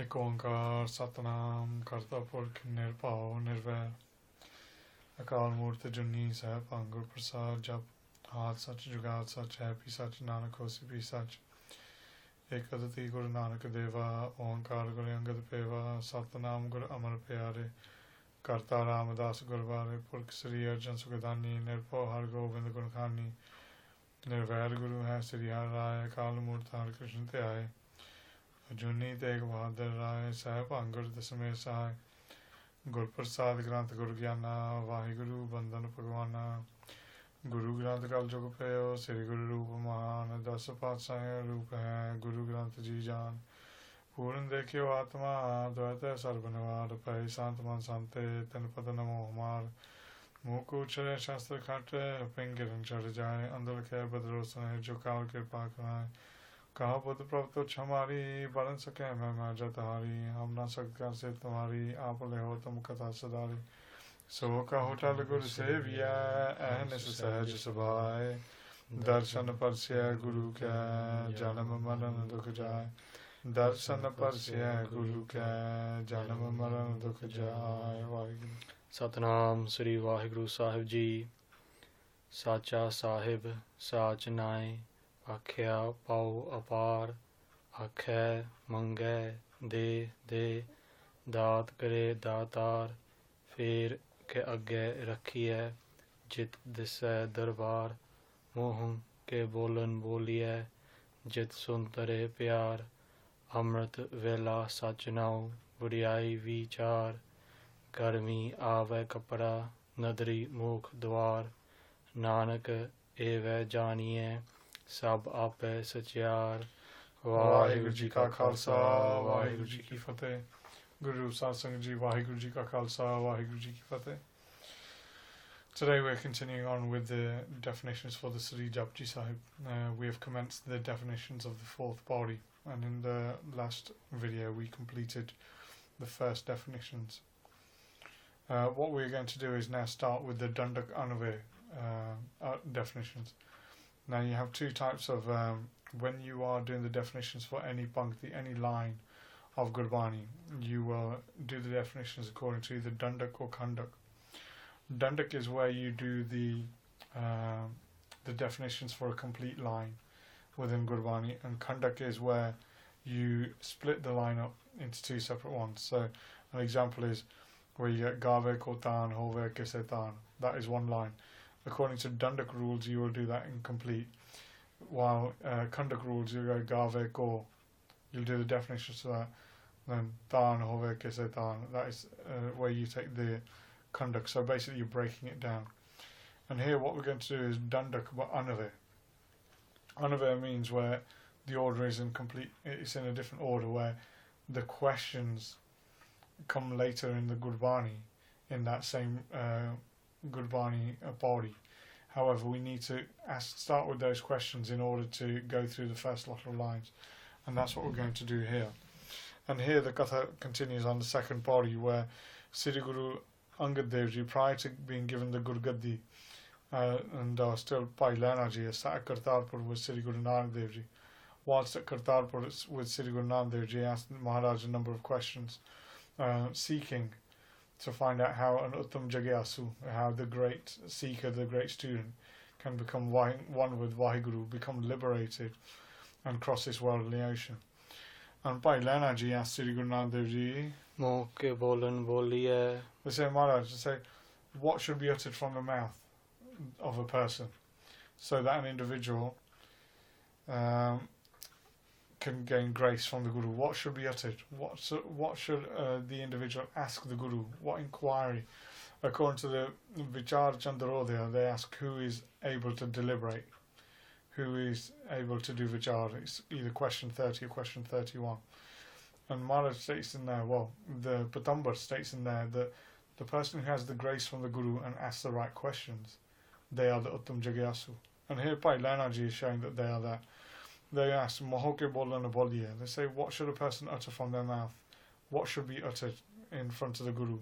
एक ओंकार सतनाम करता पुरख निरभਉ निर्वैर अकाल मूर्त जुनी सहब अंगुर प्रसाद जप हाथ सच जुगाद सच है भी सच नानक होसी भी सच एक अदति गुरु नानक देवा ओंकार गुरु अंगद पेवा सतनाम गुरु अमर प्यारे करता रामदास गुरबारे पुरख श्री अर्जन सुखदानी निरभਉ हर गोविंद गुण खानी निर्वैर गुरु है श्री हर राय काल मूर्त हर कृष्ण ते आए जुनी तेग बहादुर राय साहब अंगुर दसमें सहाय गुर प्रसाद ग्रंथ गुरु ज्ञाना वाहिगुरु बंदन भगवाना गुरु ग्रंथ कल जुग पयो श्री गुरु रूप महान 10 पातशाह रूप है गुरु ग्रंथ जी जान पूर्ण देखियो आत्मा द्वैत सर्वनवार पै शांत मन शांते तन पद नमो हमार मुँह को उछले शास्त्र खाटे पिंगिरन चढ़ जाए अंदर के बदरोसन जो काल कृपा कराए कहा बुद्ध प्रभु तो हमारी बरन सके मैं जतारी हम ना सकता से तुम्हारी आप ले हो तुम कथा सदारी सो का होटल गुरु सेविया अहनिस सहज सुभाए दर्शन परस्य गुरु क्या जन्म मरण दुख जाए दर्शन परस्य गुरु क्या जन्म मरण दुख जाए वाहिगुरु सतनाम श्री वाहिगुरु साहिब जी साचा साहिब साच नाए आख्या पाओ अपार आखै मंगै दे दात करे दातार फेर के अगे रखिए जित दिसै दरबार मोह के बोलन बोलिए जित सुन तरे प्यार अमृत वेला सच नाओ बुढ़ियाई विचार गर्मी आवे कपड़ा नदरी मुख द्वार नानक एवै जानिए सब आपे सचियार वाहिगुरु जी का खालसा वाहिगुरु जी की फतेह गुरु सत्संग जी वाहिगुरु जी का खालसा वाहिगुरु जी की फतेह. Today we're continuing on with the definitions for the Sri Japji Sahib. We have commenced the definitions of the fourth Pauri, and in the last video we completed the first definitions. What we're going to do is now start with the Dandak Anvai definitions. Now you have two types of, when you are doing the definitions for any pankti, any line of Gurbani, you will do the definitions according to either Dandak or Kandak. Dandak is where you do the definitions for a complete line within Gurbani, and Kandak is where you split the line up into two separate ones. So an example is where you get Gave Kotan, Hove Kisetan. That is one line. According to Dandak rules, you will do that incomplete. While Kandak rules, you go Gave Ko. You'll do the definitions to that. Then Tan Hove Kisetan. That is where you take the Kandak. So basically, you're breaking it down. And here, what we're going to do is Dandak but Anave. Anave means where the order is incomplete. It's in a different order where the questions come later in the Gurbani, in that same Gurbani Pauri. However, we need to start with those questions in order to go through the first lot of lines, and that's what we're going to do here. And here the Katha continues on the second Pauri, where Sri Guru Angad Dev Ji, prior to being given the Gurgaddi, and still Bhai Lehna Ji, sat at Kartarpur with Sri Guru Nanak Dev Ji. Whilst at Kartarpur with Sri Guru Nanak Dev Ji, asked Maharaj a number of questions, seeking to find out how an Uttam Jagyasu, how the great seeker, the great student, can become one with Vaheguru, become liberated and cross this worldly ocean. And Bhai Lehna Ji asked Sri Guru Nanak Dev Ji, Moh ke bolan boliye. They say, Maharaj, they say, what should be uttered from the mouth of a person so that an individual can gain grace from the Guru? What should be uttered? What should the individual ask the Guru? What inquiry? According to the Vichar Chandrodaya, they ask who is able to deliberate, who is able to do Vichar. It's either question 30 or question 31. And Maharaj states in there, well, the Patambar states in there that the person who has the grace from the Guru and asks the right questions, they are the Uttam Jagyasu. And here Bhai Lehna Ji is showing that they are that. They ask, Mahoke Bolana Bolya. They say, what should a person utter from their mouth? What should be uttered in front of the Guru?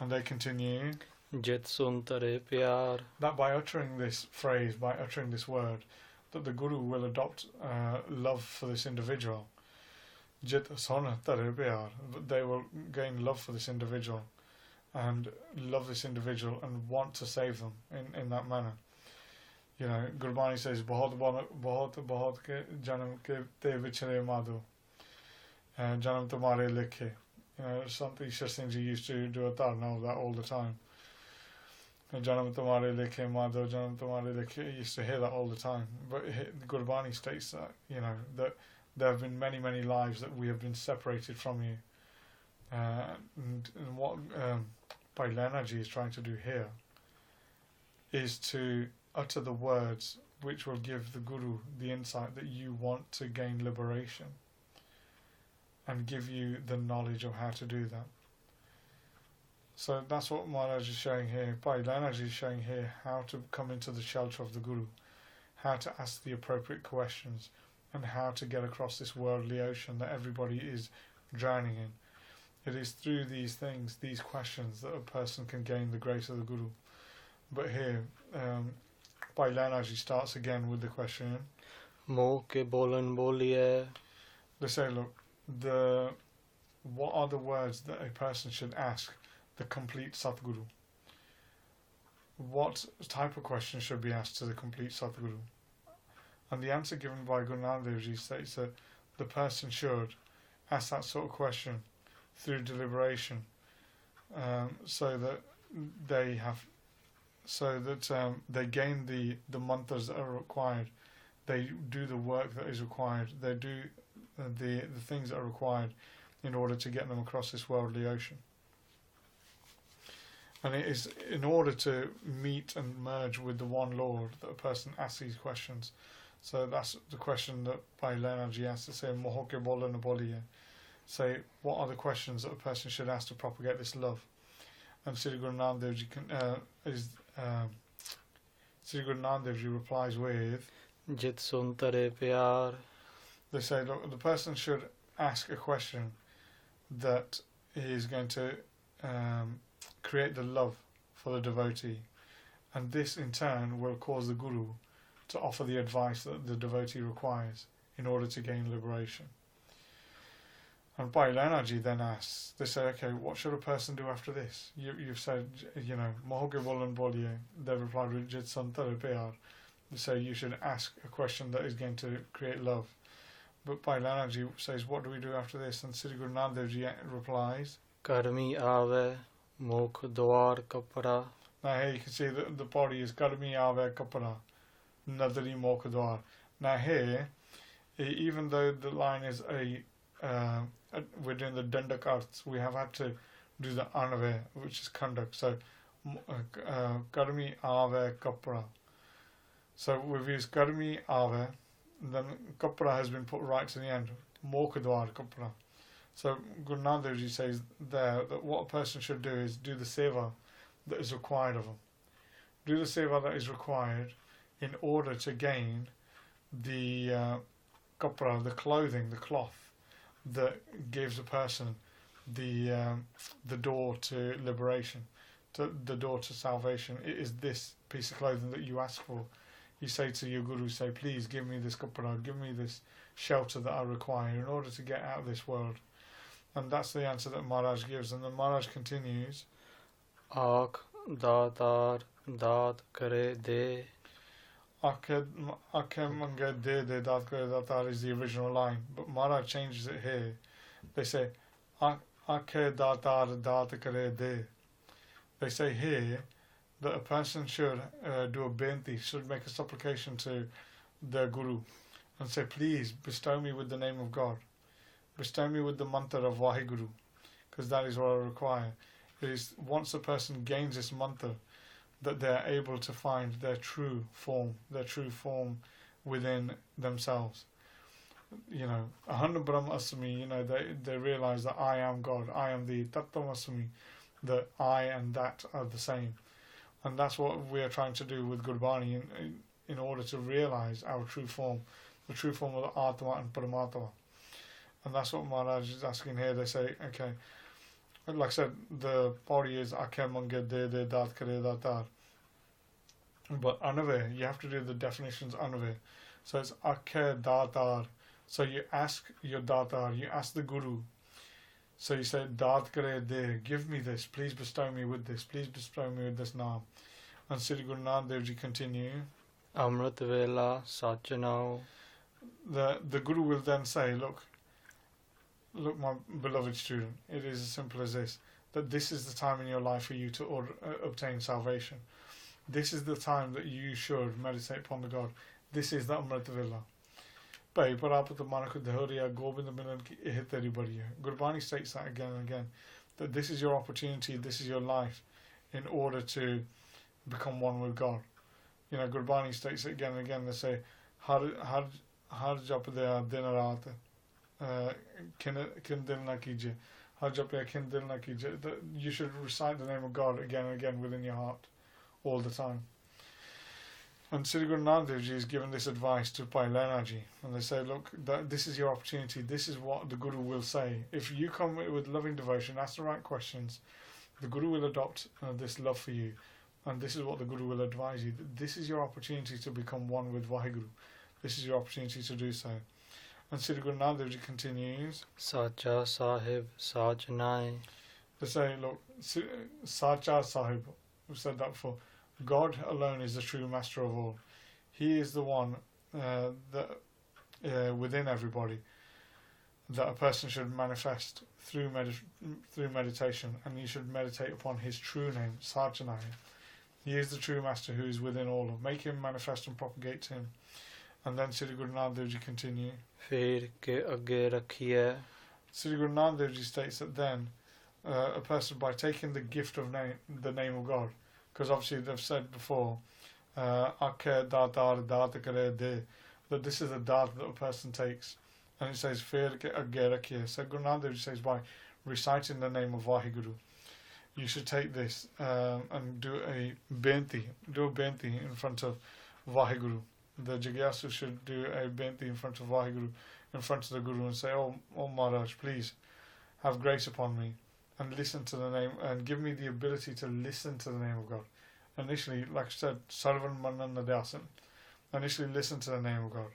And they continue, Jit sun tare pyar. That by uttering this phrase, by uttering this word, that the Guru will adopt love for this individual. Jit Sona Tare Pyar. They will gain love for this individual and love this individual and want to save them in that manner. You know, Gurbani says, Bahut bahut ke janam ke te vichare madhu. Janam tumhare likhe. You know, something Ishwar Singh Ji used to do a tarna of that all the time. Janam tumhare likhe madhu, janam tumhare likhe. He used to hear that all the time. But Gurbani states that, you know, that there have been many, many lives that we have been separated from you. And what Pailana Ji is trying to do here is to utter the words which will give the Guru the insight that you want to gain liberation and give you the knowledge of how to do that. So that's what Maharaj is showing here. Pailana Ji is showing here how to come into the shelter of the Guru, how to ask the appropriate questions, and how to get across this worldly ocean that everybody is drowning in. It is through these things, these questions, that a person can gain the grace of the Guru. But here, Pailana Ji starts again with the question. Moh ke bolan boliye. They say, look, what are the words that a person should ask the complete Satguru? What type of question should be asked to the complete Satguru? And the answer given by Guru Nanak Dev Ji states that the person should ask that sort of question through deliberation, so that they gain the mantras that are required. They do the work that is required. They do the things that are required in order to get them across this worldly ocean. And it is in order to meet and merge with the one Lord that a person asks these questions. So that's the question that Pailana Ji has to say, Mohoke bola na boliye. Say, what are the questions that a person should ask to propagate this love? And Sri Guru Nanak Dev Ji Sri Guru Nanak Dev Ji replies with, Jit sun tare pyar. They say, look, the person should ask a question that is going to create the love for the devotee, and this in turn will cause the Guru to offer the advice that the devotee requires in order to gain liberation. And Pailana Ji then asks, they say, okay, what should a person do after this? You've said, you know, Mohoke bolan boliye. They replied with Jit santare pyar. They say you should ask a question that is going to create love. But Pailana Ji says, what do we do after this? And Sri Guru Nanak Dev Ji replies, Karmi ave mukh dwar kapra. Now here you can see that the Pauri is Karmi ave kapara, nadari mokh dwar. Now here, even though the line is we're doing the Dandak arts, we have had to do the Anvai, which is conduct. So, Karmi ave kapra. So we've used Karmi ave, and then kapra has been put right to the end. Mokadwar kapra. So Guru Nanak Dev Ji says there that what a person should do is do the seva that is required of him. Do the seva that is required in order to gain the kapra, the clothing, the cloth that gives a person the door to liberation, the door to salvation. It is this piece of clothing that you ask for. You say to your Guru, say, please give me this kapra, give me this shelter that I require in order to get out of this world. And that's the answer that Maharaj gives. And then Maharaj continues, Aak datar dat kare de. Akhe Angad de dat kare datar is the original line, but Maharaj changes it here. They say, Akhe datar dat kare de. They say here that a person should do a benti, should make a supplication to their Guru and say, please bestow me with the name of God. Bestow me with the mantra of Vaheguru, because that is what I require. It is once a person gains this mantra that they are able to find their true form within themselves. You know, Aham Brahma Asmi, you know, they realize that I am God, I am the Tattvam Asmi, that I and that are the same. And that's what we are trying to do with Gurbani in order to realize our true form, the true form of the Atma and Paramatma. And that's what Maharaj is asking here. They say, okay, like I said, the Pauri is Akhe Mangad de dat kare datar. But Anvai, you have to do the definitions Anvai. So it's Akhe datar So you ask your Datar, you ask the Guru. So you say, Daat kare de, give me this, please bestow me with this, please bestow me with this naam. And Sri Guru Nanak Dev Ji continue. Amrit Vela Sachanao. The Guru will then say, look, my beloved student, it is as simple as this, that this is the time in your life for you to obtain salvation. This is the time that you should meditate upon the God. This is the Amrit Vela. Gurbani states that again and again, that this is your opportunity, this is your life in order to become one with God. You know, Gurbani states it again and again. They say, Har jap de din raat kin dil na kije. Har jap kin dil na kije. You should recite the name of God again and again within your heart all the time. And Sri Guru Nanak Dev Ji is given this advice to Bhai Lehna Ji, and they say, look, this is your opportunity, this is what the Guru will say. If you come with loving devotion, ask the right questions, the Guru will adopt this love for you, and this is what the Guru will advise you. This is your opportunity to become one with Vaheguru. This is your opportunity to do so. And Sri Guru Nanak Dev Ji continues, Sacha Sahib Sajnai. They say, look, Sacha Sahib, we've said that before, God alone is the true master of all. He is the one that within everybody that a person should manifest through meditation, and you should meditate upon his true name, Sajnai. He is the true master who is within all. Make him manifest and propagate him. And then Sri Guru Nanak Dev Ji continue. Fir ke agge rakhiye. Sri Guru Nanak Dev Ji states that then a person, by taking the gift of the name of God, because obviously they've said before, that this is a dad that a person takes, and it says Fir ke agge rakhiye. So Guru Nanak Dev Ji says, by reciting the name of Vaheguru, you should take this and do a benti in front of Vaheguru. The Jagyasu should do a benti in front of Vaheguru, in front of the Guru, and say, oh Maharaj, please have grace upon me and listen to the name, and give me the ability to listen to the name of God. Initially, like I said, Sarvan Manan Nadyasan. Initially listen to the name of God,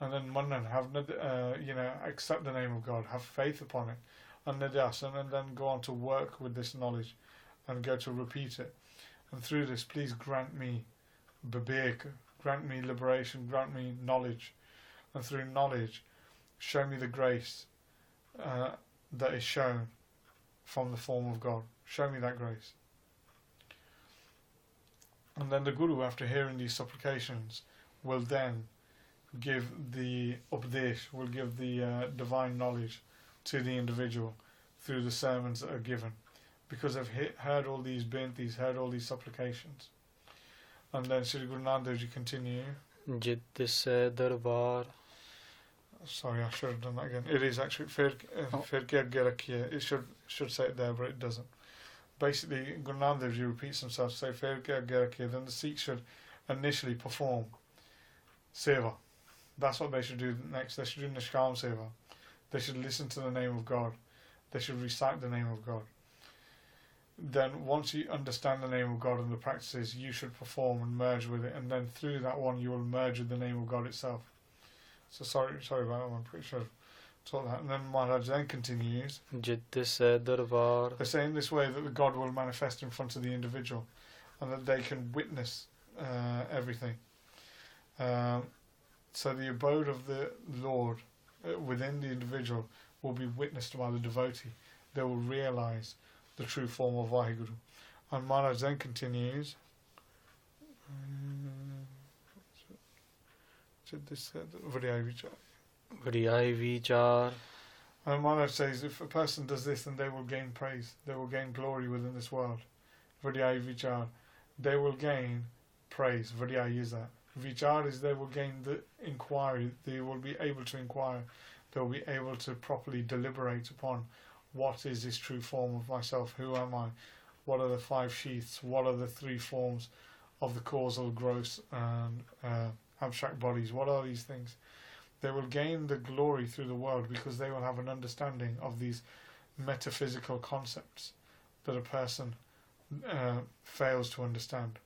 and then Manan, accept the name of God, have faith upon it, and Nadyasan, and then go on to work with this knowledge and go to repeat it. And through this, please grant me Bibek, grant me liberation, grant me knowledge, and through knowledge, show me the grace that is shown from the form of God. Show me that grace. And then the Guru, after hearing these supplications, will then give the Upadesh, will give the divine knowledge to the individual through the sermons that are given, because they've heard all these bintis, heard all these supplications. And then Sri Guru Nanak Dev Ji continue. Jit se darbar. Sorry, I should have done that again. It is actually Fir ke agge rakhiye. It should say it there, but it doesn't. Basically, Guru Nanak Dev Ji repeats himself, say Fir ke agge rakhiye. Then the Sikhs should initially perform seva. That's what they should do next. They should do Nishkam seva. They should listen to the name of God. They should recite the name of God. Then once you understand the name of God and the practices, you should perform and merge with it, and then through that one you will merge with the name of God itself. So sorry about that, I'm pretty sure I've taught that. And then Maharaj then continues. Jit se darbar. They say in this way that the God will manifest in front of the individual, and that they can witness everything. So the abode of the Lord within the individual will be witnessed by the devotee. They will realize the true form of Vaheguru. And Maharaj then continues. Vadiyai vichar. And Maharaj says, if a person does this, then they will gain praise, they will gain glory within this world. Vadiyai vichar, they will gain praise. Vadiyai is that. Vichar is they will gain the inquiry, they will be able to inquire, they will be able to properly deliberate upon what is this true form of myself, who am I, what are the 5 sheaths, what are the 3 forms of the causal, gross and abstract bodies, what are these things. They will gain the glory through the world because they will have an understanding of these metaphysical concepts that a person fails to understand.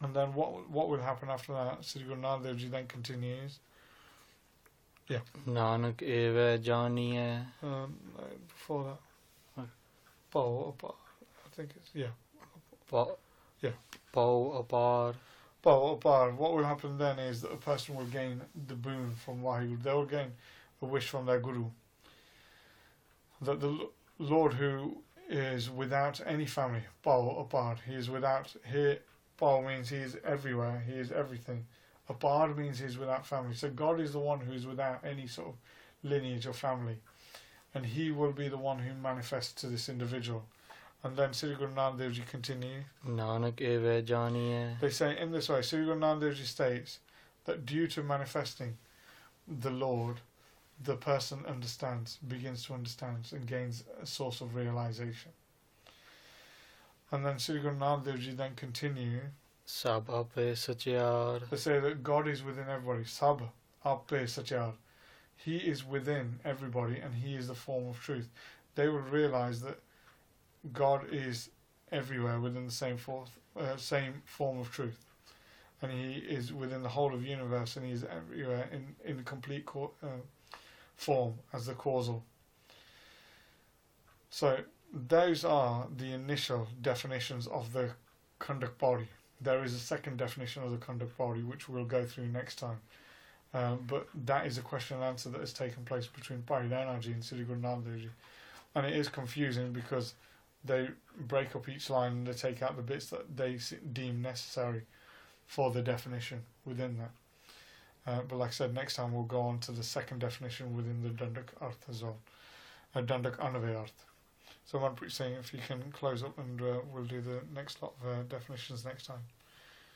And then what will happen after that? Sri Guru Nanak Dev Ji then continues. Yeah. Nanak eve janiye. Before that. Pau apar. I think it's, yeah. Pau apar. Pau apar. What will happen then is that a person will gain the boon from Waheguru. They will gain a wish from their Guru. That the Lord who is without any family, Pau apar, he is without, here, Pau means he is everywhere, he is everything. Apar means he is without family. So God is the one who is without any sort of lineage or family. And he will be the one who manifests to this individual. And then Sri Guru Nanak Dev Ji continue. Nanak eve janiye. They say in this way, Sri Guru Nanak Dev Ji states that due to manifesting the Lord, the person understands, begins to understand, and gains a source of realization. And then Sri Guru Nanak Dev Ji then continue. Sab ape satyar. They say that God is within everybody. Sab ape satyar. He is within everybody, and he is the form of truth. They will realize that God is everywhere within the same form of truth, and he is within the whole of the universe, and he is everywhere in complete form as the causal. So those are the initial definitions of the Kandak Pauri. There is a second definition of the Kandak Pauri which we'll go through next time. But that is a question and answer that has taken place between Paridanaji and Sri Guru Nanak Dev Ji. And it is confusing because they break up each line and they take out the bits that they deem necessary for the definition within that. But like I said, next time we'll go on to the second definition within the Dandak Arth as well. Dandak Anvai Arth. So Kamalpreet Singh, if you can close up, and we'll do the next lot of definitions next time.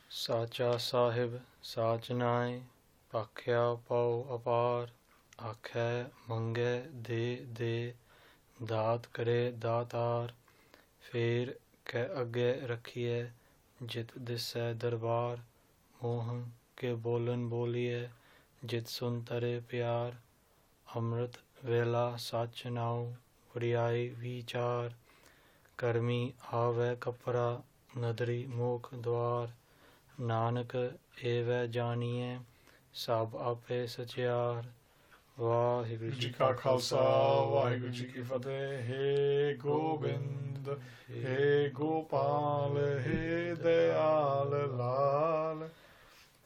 Sacha Sahib Sajnai Pakhya Pau apar. Akhe Mange De Daat Kare Daatar. Fir ke agge rakhiye jit disse darbar. Mohan ke bolan boliye jit sun tare pyar. Amrit vela sach nau Vriyai vichar. Karmi ave kapra nadri mukh dwar. Nanak eve janiye sab ape satyar. Vaheguru Ji Ka Khalsa, Vaheguru Ji Ki Fateh. He Gobind, He Gopal, He Dayal Lal.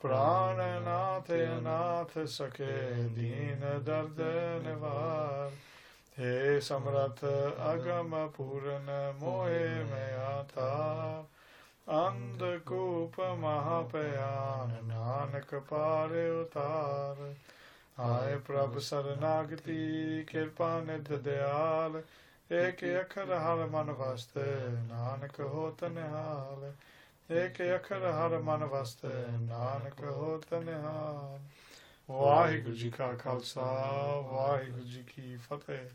Prananath Anath Sake Deen Dard Nivar. He Samrat Agam Purana Mohe Mayata. Andhakupa Mahapayan Nanak Pare Utar. Aye Prabhu Saranagati Kirpa Nidh Dayal. Ek akhar har man vaste Nanak hota nihal. Ek akhar har man vaste Nanak hota nihal. Vaheguru Ji Ka Khalsa, Vaheguru Ji Ki Fateh.